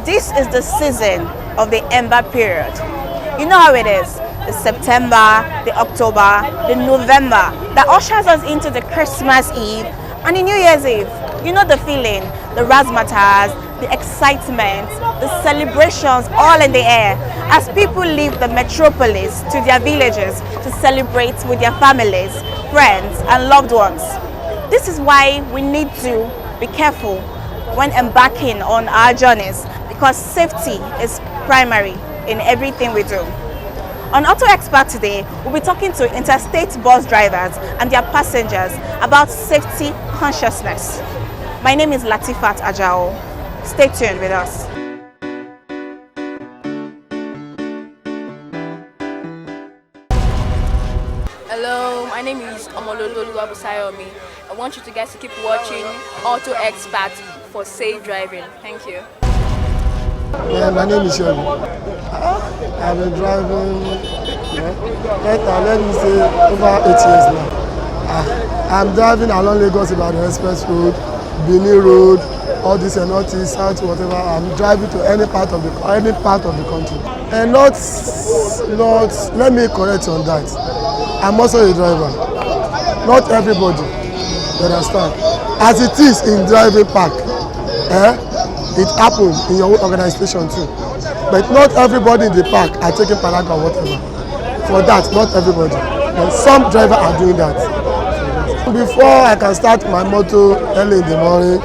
This is the season of the Ember period. You know how it is. The September, the October, the November that ushers us into the Christmas Eve and the New Year's Eve. You know the feeling, the razzmatazz, the excitement, the celebrations all in the air as people leave the metropolis to their villages to celebrate with their families, friends and loved ones. This is why we need to be careful when embarking on our journeys, because safety is primary in everything we do. On Auto Expert today, we'll be talking to interstate bus drivers and their passengers about safety consciousness. My name is Latifat Ajao. Stay tuned with us. Hello, my name is Omololu Abusayomi. I want you guys to keep watching Auto Expert for safe driving. Thank you. Yeah, my name is Yogi. I've been driving, let me say, over 8 years now. I'm driving along Lagos Ibadan Express Road, Benin Road, all this and not this, south, whatever. I'm driving to any part of the country. And not, let me correct on that. I'm also a driver. Not everybody, you understand? As it is in driving park, it happens in your own organization too. But not everybody in the park are taking paraga or whatever. For that, not everybody. And some drivers are doing that. Before I can start my motor early in the morning,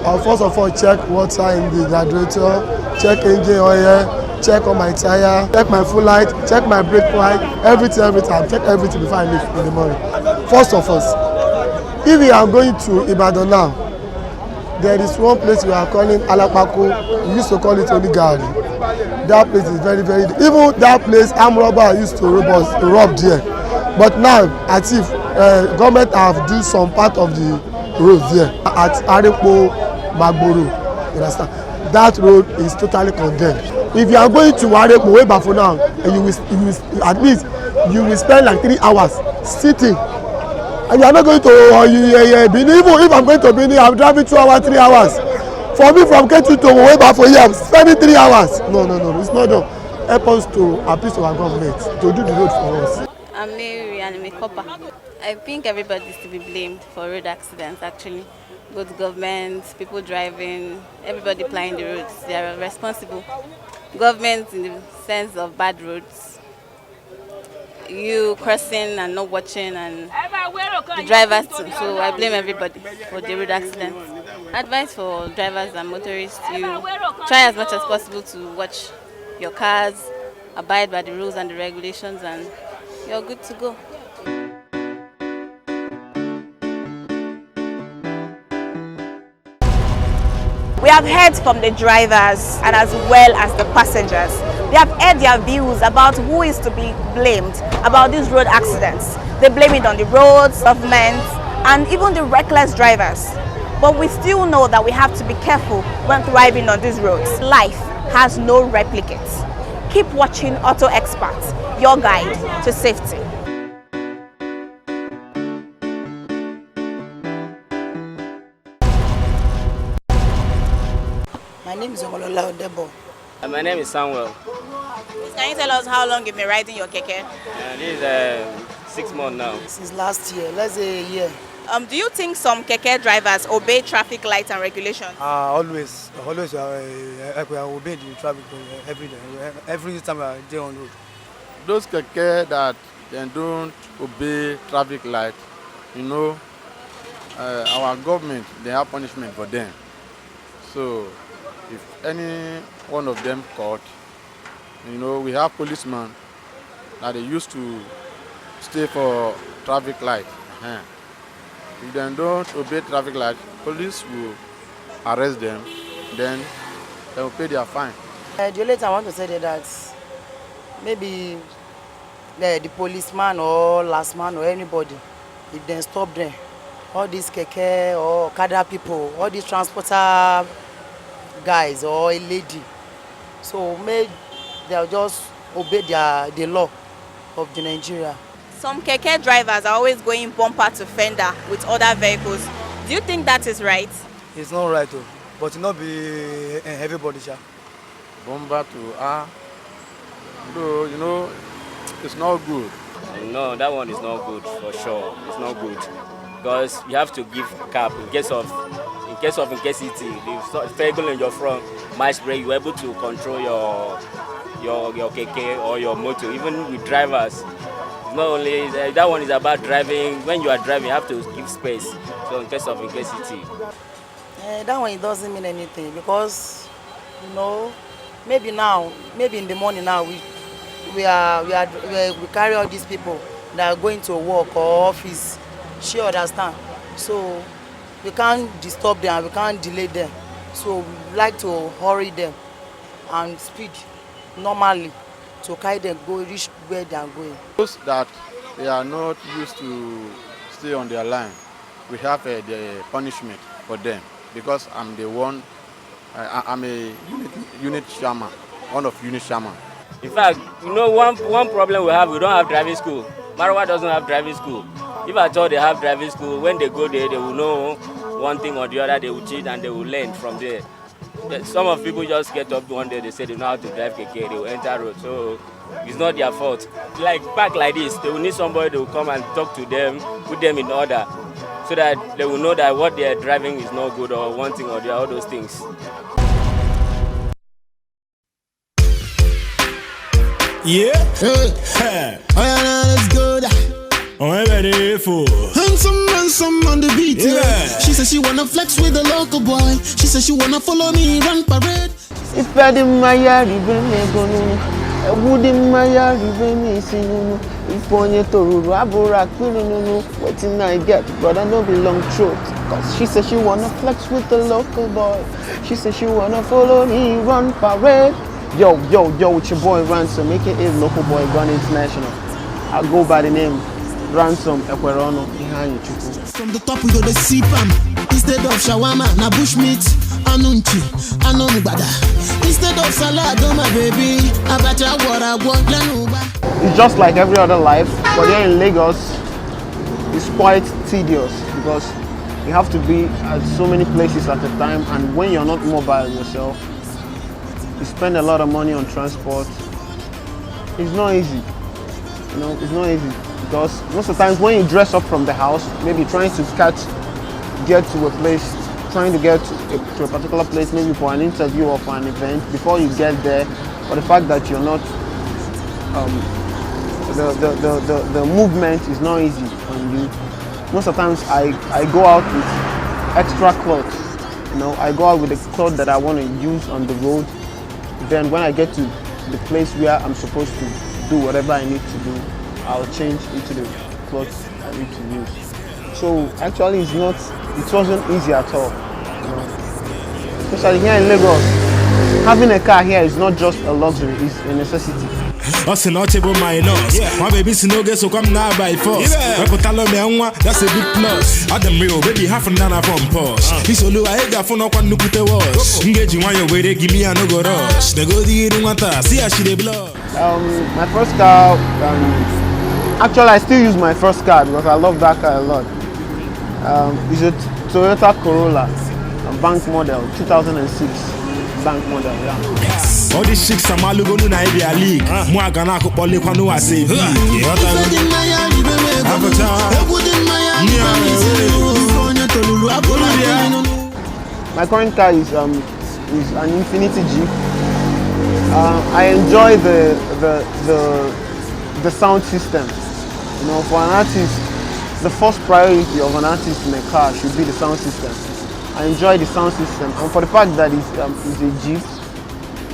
I'll first of all check water in the radiator, check engine oil, check on my tire, check my full light, check my brake light, everything. I check everything before I leave in the morning. First of all, if we are going to Ibadan now, there is one place we are calling Alapako. We used to call it Oligari. That place is very, very. Even that place, armed robber used to rob there. But now, as if government have do some part of the road there at Arepo Magboro. You understand? That road is totally condemned. If you are going to Arepo way back for now, and you will at least you will spend like 3 hours sitting. And you are not going to Benin. Even if I'm going to Benin, I'm driving 2 hours, 3 hours. For me, from Ketu to way back for here, I'm spending 3 hours. No, it's not done. Help us to appeal to our government to do the road for us. I'm Mary and I'm a copper. I think everybody is to be blamed for road accidents actually. Both government, people driving, everybody plying the roads. They are responsible. Government in the sense of bad roads. You crossing and not watching, and the drivers too. So I blame everybody for the road accidents. Advice for drivers and motorists: you try as much as possible to watch your cars, abide by the rules and the regulations, and you're good to go. We have heard from the drivers and as well as the passengers. They have heard their views about who is to be blamed about these road accidents. They blame it on the roads, government, and even the reckless drivers. But we still know that we have to be careful when driving on these roads. Life has no replicates. Keep watching Auto Expert, your guide to safety. My name is Omolola Odebo. My name is Samuel. Can you tell us how long you've been riding your keke? This is 6 months now. Since last year, let's say a year. Do you think some keke drivers obey traffic lights and regulations? Always we obey the traffic every day. Every time we are there on road. Those keke that they don't obey traffic light, our government, they have punishment for them. So if any one of them caught, we have policemen that they used to stay for traffic light. If they don't obey traffic light, police will arrest them, then they will pay their fine. The only thing I want to say is that maybe the policeman or last man or anybody, if they stop them, all these keke or kada people, all these transporter guys or a lady, so they'll just obey the law of the Nigeria. Some keke drivers are always going bumper to fender with other vehicles. Do you think that is right? It's not right, but it not be everybody. Bomba to A. So, you know, it's not good. No, that one is not good for sure. It's not good because you have to give cap in case of incasity. The vehicle in your front might brake. You're able to control your keke or your motor. Even with drivers, it's not only that one is about driving. When you are driving, you have to give space. So in case of incasity. That one it doesn't mean anything because you know maybe in the morning now we carry all these people that are going to work or office. She understand. So we can't disturb them, we can't delay them. So we like to hurry them and speed normally to carry them reach where they are going. Those that they are not used to stay on their line, we have the punishment for them because I'm the one. I'm a unit chairman, one of unit chairman. In fact, you know one problem we don't have driving school. Marawa doesn't have driving school. If at all they have driving school, when they go there, they will know one thing or the other, they will cheat and they will learn from there. But some of people just get up one day, they say they know how to drive keke, they will enter road. So it's not their fault. Like back like this, they will need somebody to come and talk to them, put them in order, so that they will know that what they are driving is not good or one thing or the other, all those things. Yeah. Hey. Oh yeah, now let's go. Oh, I'm ready for handsome on the beat. Yeah. She says she wanna flex with the local boy. She says she wanna follow me run parade. If I didn't my yard, even me go wouldn't my yard, even me see no. If on your toru, Abura, no, waiting I get, but I know be long throat. Cause she says she wanna flex with the local boy. She says she wanna follow me run parade. Yo, with your boy Ransom, aka Local Boy Gun International. I go by the name Ransom Ekwerono behind you. From the top we go the sipam. Instead of shawarma, na bushmeat, anunchi, anonubada. Instead of salad, oh my baby, abacha water. It's just like every other life, but here in Lagos, it's quite tedious because you have to be at so many places at a time, and when you're not mobile yourself, you spend a lot of money on transport. It's not easy. You know, it's not easy because most of the times when you dress up from the house, maybe trying to get to a place, trying to get to a particular place, maybe for an interview or for an event, before you get there, or the fact that you're not, the movement is not easy on you. Most of the times I go out with extra clothes. You know, I go out with the clothes that I want to use on the road. Then when I get to the place where I'm supposed to do whatever I need to do, I'll change into the clothes I need to use. So actually it wasn't easy at all. You know? Especially here in Lagos, having a car here is not just a luxury, it's a necessity. Us not table minus. My baby no get so come now by force. That's a big plus. Adam real baby half an hour from Porsche. This all I got for no one to put a wash. Engaging while you're waiting, give me a no go rush. They go the eating water, see how she blood. My first car, actually I still use my first car because I love that car a lot. It's a Toyota Corolla, a bank model, 2006. Bank model, yeah. All these chicks are malugo no na Ivy League. Moi gana ko pole kwanu wa save. My current car is an Infiniti Jeep. I enjoy the sound system. You know, for an artist, the first priority of an artist in a car should be the sound system. I enjoy the sound system, and for the fact that it's a Jeep,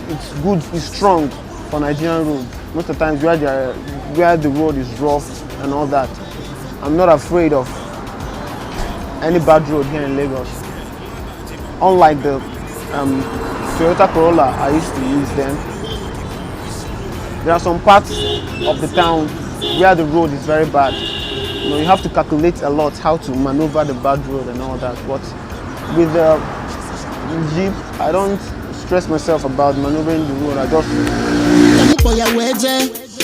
it's good, it's strong for Nigerian road. Most of the times where the road is rough and all that, I'm not afraid of any bad road here in Lagos. Unlike the Toyota Corolla I used to use then, there are some parts of the town where the road is very bad. You know, you have to calculate a lot how to maneuver the bad road and all that. But with the Jeep, I don't stress myself about maneuvering the road. I just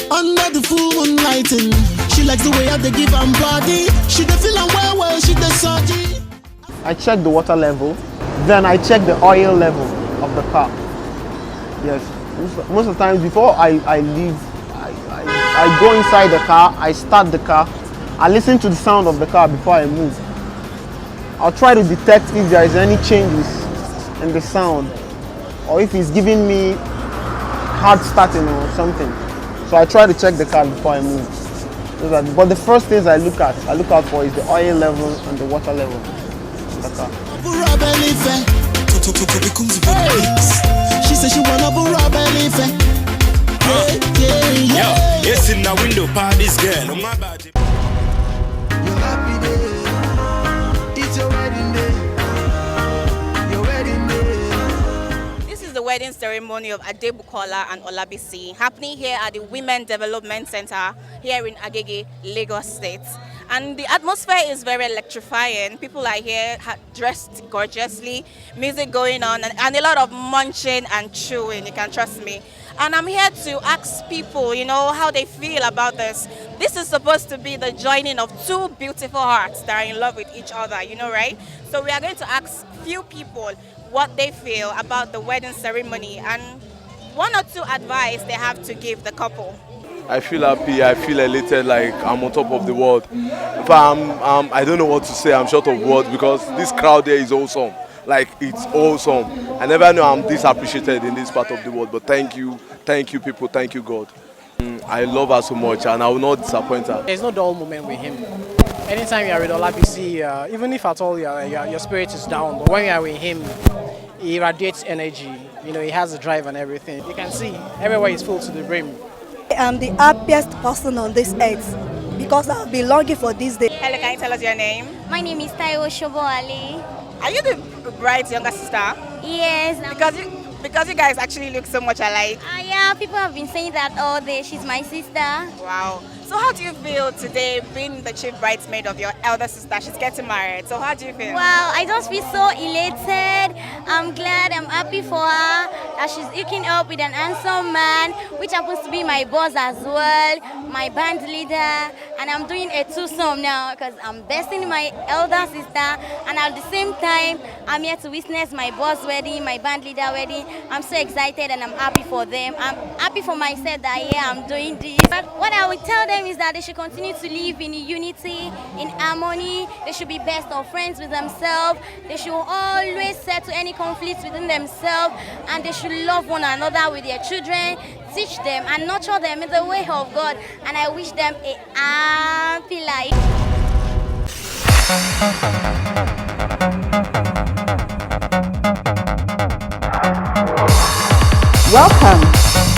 under the full moonlighting. She likes the way they give her body. She dey feel well, she dey surgy. I check the water level, then I check the oil level of the car. Yes. Most of the times before I leave, I go inside the car, I start the car, I listen to the sound of the car before I move. I'll try to detect if there is any changes in the sound or if it's giving me hard starting or something. So I try to check the car before I move. But the first things I look out for is the oil level and the water level in the car. She said she wanna rob elephant. Yo, yes in the window, party's girl. On my body. You're happy day. It's your wedding day. Your wedding day. This is the wedding ceremony of Adebukola and Olabisi happening here at the Women Development Center here in Agege, Lagos State. And the atmosphere is very electrifying. People are here dressed gorgeously, music going on, and a lot of munching and chewing, you can trust me. And I'm here to ask people, you know, how they feel about this. This is supposed to be the joining of two beautiful hearts that are in love with each other, you know, right? So we are going to ask few people what they feel about the wedding ceremony and one or two advice they have to give the couple. I feel happy, I feel elated, like I'm on top of the world. In fact, I don't know what to say, I'm short of words because this crowd there is awesome. Like, it's awesome. I never know I'm this appreciated in this part of the world, but thank you people, thank you God. I love her so much and I will not disappoint her. There's no dull moment with him. Anytime you are with Olabisi, even if at all your spirit is down, but when you are with him, he radiates energy. You know, he has a drive and everything. You can see everywhere is full to the brim. I am the happiest person on this earth because I've been longing for this day. Hello, can you tell us your name? My name is Taiwo Shoboale. Are you the bride's younger sister? Yes. Because you guys actually look so much alike. Yeah, people have been saying that all day. She's my sister. Wow. So how do you feel today being the chief bridesmaid of your elder sister? She's getting married. So how do you feel? Wow, I just feel so elated. I'm glad, I'm happy for her that she's hooking up with an handsome man, which happens to be my boss as well, my band leader. And I'm doing a twosome now because I'm besting my elder sister. And at the same time, I'm here to witness my boss wedding, my band leader wedding. I'm so excited and I'm happy for them. I'm happy for myself that, yeah, I'm doing this. But what I would tell them is that they should continue to live in unity, in harmony. They should be best of friends with themselves. They should always settle any conflicts within themselves, and they should love one another with their children, teach them and nurture them in the way of God. And I wish them a happy life. Welcome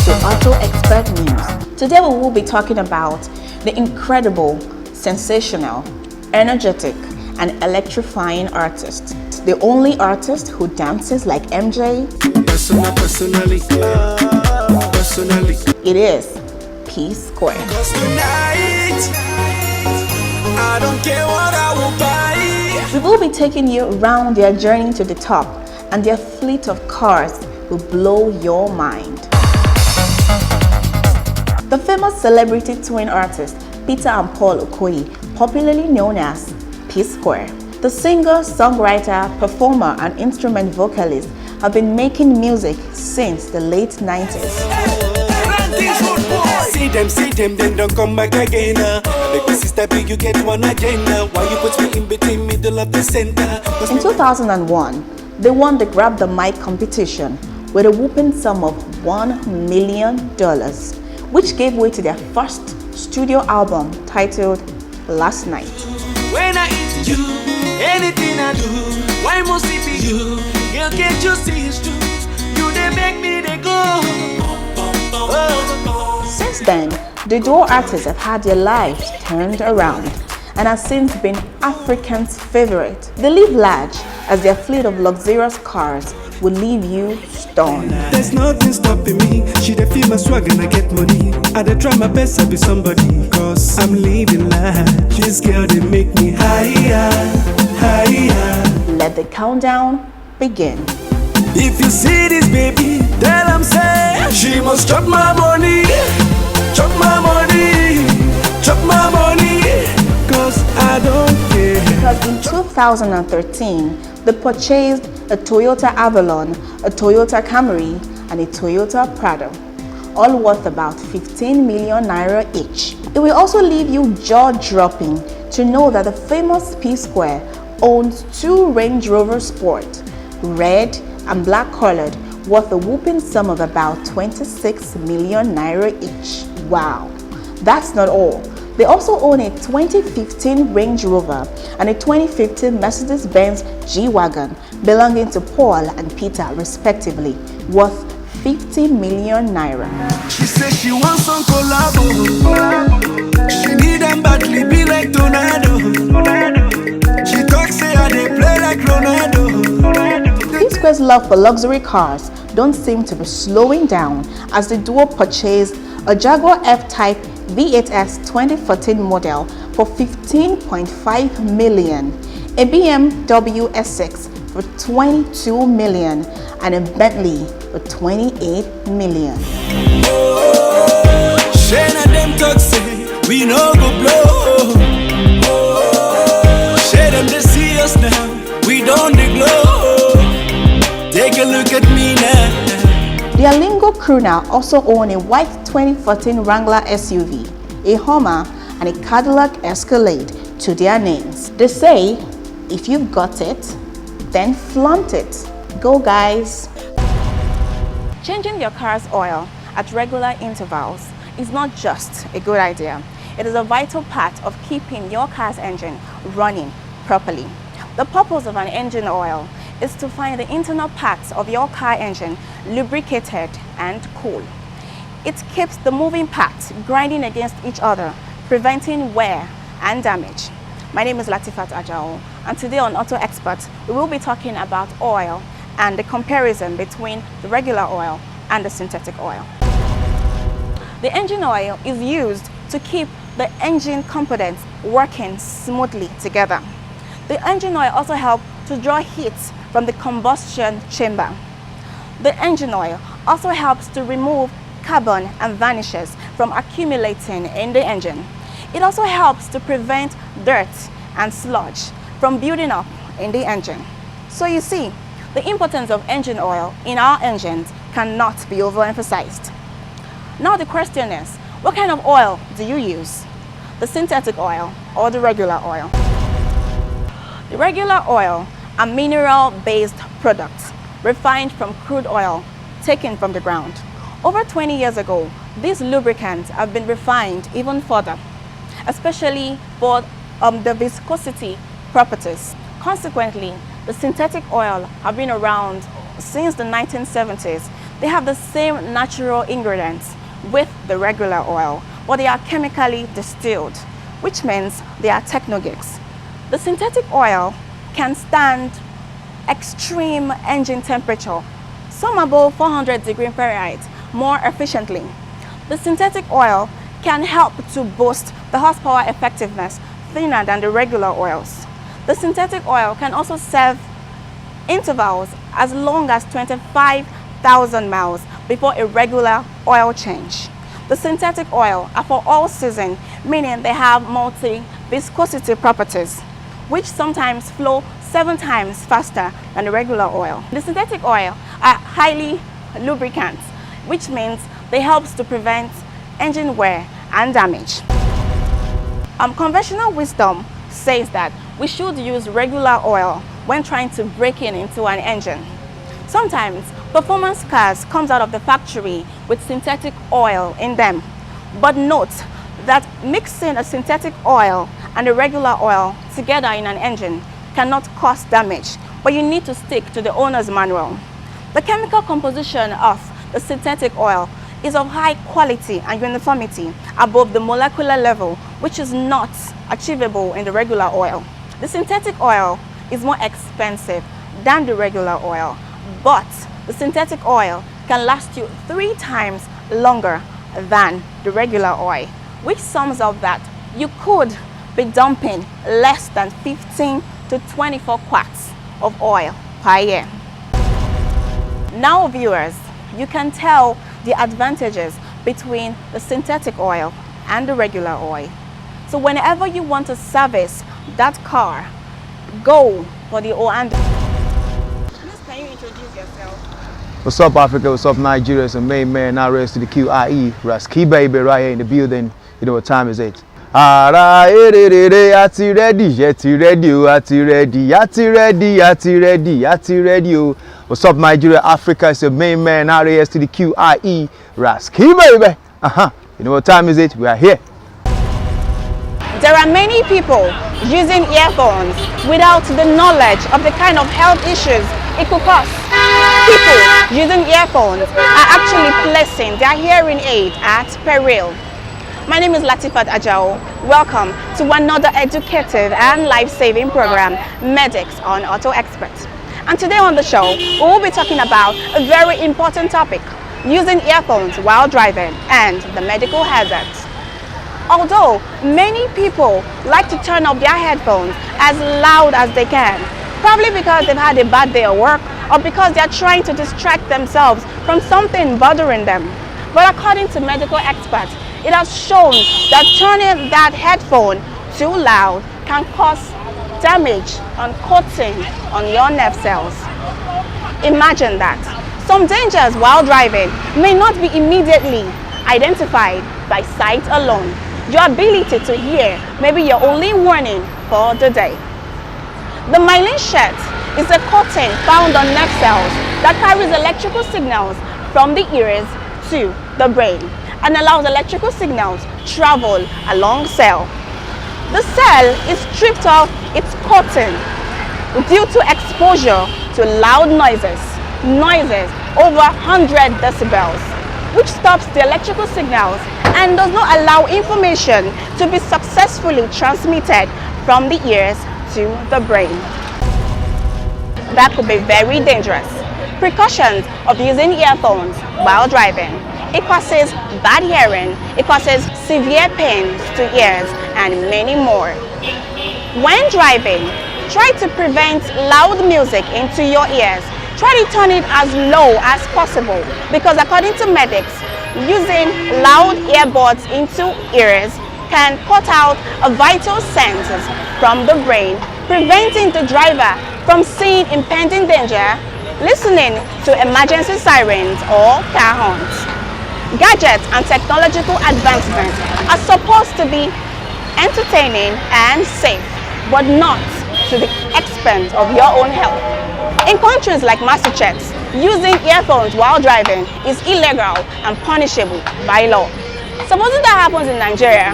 to Auto Expert News. Today we will be talking about the incredible, sensational, energetic, and electrifying artist. The only artist who dances like MJ. Personally. It is P Square. I don't care what I will buy. We will be taking you around their journey to the top, and their fleet of cars will blow your mind. The famous celebrity twin artist Peter and Paul Okoye, popularly known as P Square. The singer, songwriter, performer, and instrument vocalist have been making music since the late 90s. See them, then don't come back again. Make my sister big, you get one agenda. Why you put me in between middle of the center? In 2001, they won the Grab the Mic competition with a whopping sum of $1 million, which gave way to their first studio album titled Last Night. When I eat you, anything I do, why must it be you? You can't just see it's true. You they make me they go. Since then, the duo artists have had their lives turned around and have since been Africans' favorite. They live large as their fleet of luxurious cars will leave you stunned. There's nothing stopping me. She dey feel my swag and I get money. I dey try my best to be somebody, cause I'm living life. This girl they make me higher, higher. Let the countdown begin. If you see this baby, tell them say she must chop my money, chop my money, chop my money, cause I don't care. Because in 2013, they purchased a Toyota Avalon, a Toyota Camry, and a Toyota Prado, all worth about 15 million naira each. It will also leave you jaw-dropping to know that the famous P-Square owns 2 Range Rover Sport, red and black colored, worth a whooping sum of about 26 million naira each. Wow! That's not all. They also own a 2015 Range Rover and a 2015 Mercedes-Benz G-Wagon belonging to Paul and Peter respectively, worth 50 million naira. She says she wants some collabo. She need them badly, be like tornado. She talks say I they play like Ronaldo. P-Square's love for luxury cars don't seem to be slowing down as the duo purchased a Jaguar F-Type V8S 2014 model for 15.5 million, a BMW S6 for 22 million, and a Bentley for 28 million. Shane and them talk say we no go blow. Share them to see us now, we don't glow. Take a look at me now. The Alingo crew now also own a white 2014 Wrangler SUV, a Hummer, and a Cadillac Escalade to their names. They say, if you've got it, then flaunt it. Go guys! Changing your car's oil at regular intervals is not just a good idea. It is a vital part of keeping your car's engine running properly. The purpose of an engine oil is to find the internal parts of your car engine lubricated and cool. It keeps the moving parts grinding against each other, preventing wear and damage. My name is Latifat Ajao, and today on Auto Expert, we will be talking about oil and the comparison between the regular oil and the synthetic oil. The engine oil is used to keep the engine components working smoothly together. The engine oil also helps to draw heat from the combustion chamber. The engine oil also helps to remove carbon and vanishes from accumulating in the engine. It also helps to prevent dirt and sludge from building up in the engine. So you see, the importance of engine oil in our engines cannot be overemphasized. Now the question is, what kind of oil do you use? The synthetic oil or the regular oil? The regular oil are mineral-based products refined from crude oil taken from the ground. Over 20 years ago, these lubricants have been refined even further, especially for the viscosity properties. Consequently, the synthetic oil have been around since the 1970s. They have the same natural ingredients with the regular oil, but they are chemically distilled, which means they are technogics. The synthetic oil can stand extreme engine temperature, some above 400 degrees Fahrenheit, more efficiently. The synthetic oil can help to boost the horsepower effectiveness thinner than the regular oils. The synthetic oil can also serve intervals as long as 25,000 miles before a regular oil change. The synthetic oil are for all season, meaning they have multi-viscosity properties, which sometimes flow 7 times faster than the regular oil. The synthetic oil are highly lubricant, which means they help to prevent engine wear and damage. Conventional wisdom says that we should use regular oil when trying to break into an engine. Sometimes performance cars comes out of the factory with synthetic oil in them, but note that mixing a synthetic oil and a regular oil together in an engine cannot cause damage, but you need to stick to the owner's manual. The chemical composition of the synthetic oil is of high quality and uniformity above the molecular level, which is not achievable in the regular oil. The synthetic oil is more expensive than the regular oil, but the synthetic oil can last you 3 times longer than the regular oil, which sums up that you could be dumping less than 15 to 24 quarts of oil per year. Now viewers, you can tell the advantages between the synthetic oil and the regular oil. So whenever you want to service that car, go for the O&D. Please, can you introduce yourself? What's up, Africa? What's up, Nigeria? It's a main man, now raised to the QIE. Rasky baby, right here in the building. You know what time is it? Ara erere ati ready, yeti ready, ati ready, ati ready, ati ready, ati ready. What's up, Nigeria, Africa? It's a main man, now raised to the QIE. Rasky baby. You know what time is it? We are here. There are many people using earphones without the knowledge of the kind of health issues it could cause. People using earphones are actually placing their hearing aid at peril. My name is Latifat Ajao. Welcome to another educative and life-saving program, Medics on Auto Expert. And today on the show, we will be talking about a very important topic, using earphones while driving and the medical hazards. Although many people like to turn up their headphones as loud as they can, probably because they've had a bad day at work or because they're trying to distract themselves from something bothering them. But according to medical experts, it has shown that turning that headphone too loud can cause damage and coating on your nerve cells. Imagine that. Some dangers while driving may not be immediately identified by sight alone. Your ability to hear may be your only warning for the day. The myelin sheath is a coating found on nerve cells that carries electrical signals from the ears to the brain and allows electrical signals travel along cell. The cell is stripped of its coating due to exposure to loud noises over 100 decibels, which stops the electrical signals and does not allow information to be successfully transmitted from the ears to the brain. That could be very dangerous. Precautions of using earphones while driving. It causes bad hearing, it causes severe pains to ears, and many more. When driving, try to prevent loud music into your ears. Try to turn it as low as possible because according to medics, using loud earbuds into ears can cut out a vital senses from the brain, preventing the driver from seeing impending danger, listening to emergency sirens or car horns. Gadgets and technological advancements are supposed to be entertaining and safe, but not to the expense of your own health. In countries like Massachusetts, using earphones while driving is illegal and punishable by law. Supposing that happens in Nigeria,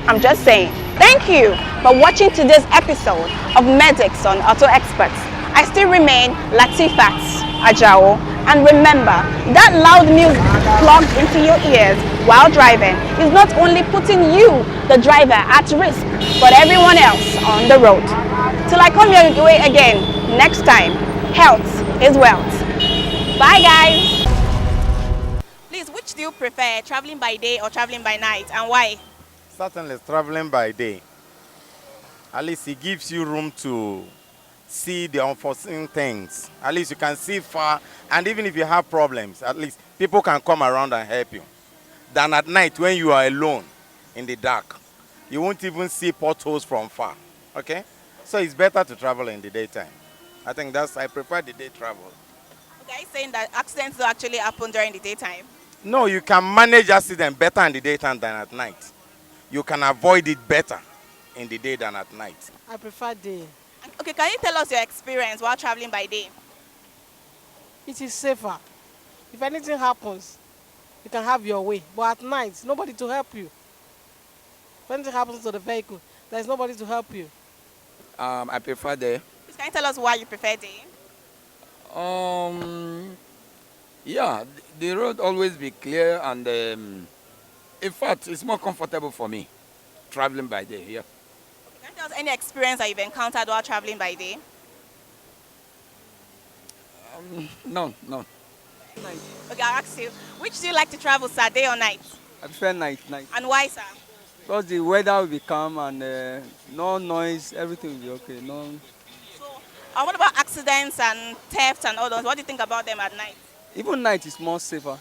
I'm just saying. Thank you for watching today's episode of Medics on Auto Experts. I still remain Latifat Ajao, and remember that loud music plugged into your ears while driving is not only putting you, the driver, at risk, but everyone else on the road. Till I come your way again next time, health is wealth. Bye guys. Please, which do you prefer, traveling by day or traveling by night, and why? Certainly traveling by day. At least it gives you room to see the unforeseen things. At least you can see far, and even if you have problems, at least people can come around and help you. Than at night when you are alone in the dark. You won't even see potholes from far. Okay? So it's better to travel in the daytime. I think I prefer the day travel. Okay, are you saying that accidents don't actually happen during the daytime? No, you can manage accident better in the daytime than at night. You can avoid it better in the day than at night. I prefer day. Okay, can you tell us your experience while traveling by day? It is safer. If anything happens, you can have your way. But at night, nobody to help you. If anything happens to the vehicle, there's nobody to help you. I prefer day. Can you tell us why you prefer day? Yeah, the road always be clear, and in fact, it's more comfortable for me traveling by day. Yeah. Can you tell us any experience that you've encountered while traveling by day? No. Okay, I'll ask you, which do you like to travel, sir, day or night? I prefer night. And why, sir? Because the weather will be calm and no noise, everything will be okay. What about accidents and theft and all those? What do you think about them at night? Even night is more safer.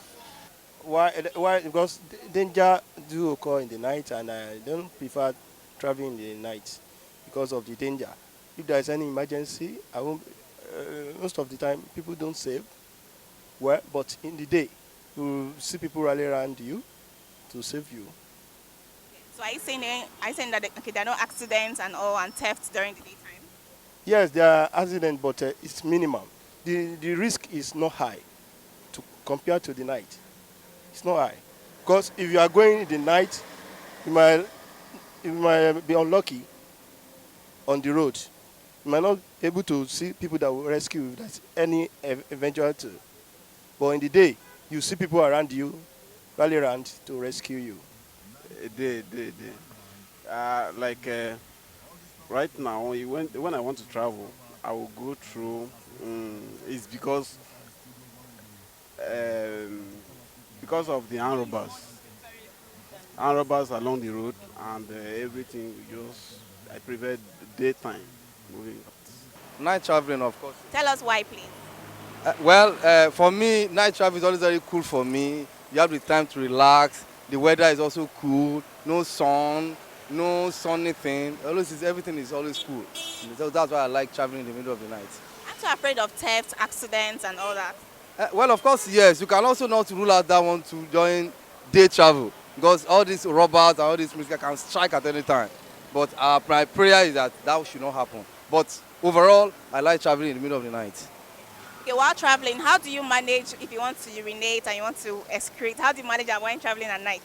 Why? Because danger do occur in the night, and I don't prefer traveling in the night because of the danger. If there is any emergency, I won't. Most of the time, people don't save. Well, but in the day, you see people rally around you to save you. So are you saying that there are no accidents and all and thefts during the daytime? Yes, there are accidents, but it's minimum. The risk is not high compared to the night. It's not high. Because if you are going in the night, you might be unlucky on the road. You might not be able to see people that will rescue you. That's any eventuality. But in the day, you see people around you, rally around to rescue you. Right now, when I want to travel, I will go through. It's because of the armed robbers. Armed robbers along the road and everything. I prefer daytime moving. Night traveling, of course. Tell us why, please. For me, night travel is always very cool for me. You have the time to relax. The weather is also cool. No sun, no sunny thing. Everything is always cool. So that's why I like traveling in the middle of the night. Aren't you afraid of theft, accidents, and all that? Well, of course, yes. You can also not rule out that one to join day travel because all these robbers and all these music can strike at any time. But my prayer is that should not happen. But overall, I like traveling in the middle of the night. Okay, while traveling, how do you manage if you want to urinate and you want to excrete? How do you manage that when traveling at night?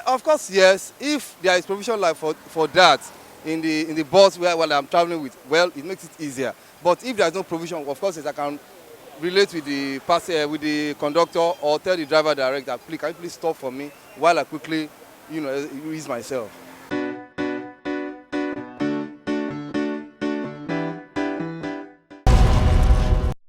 Of course, yes. If there is provision like for that in the bus while I'm traveling with, well, it makes it easier. But if there is no provision, of course, yes, I can relate with the conductor or tell the driver direct that, please, can you please stop for me while I quickly, ease myself.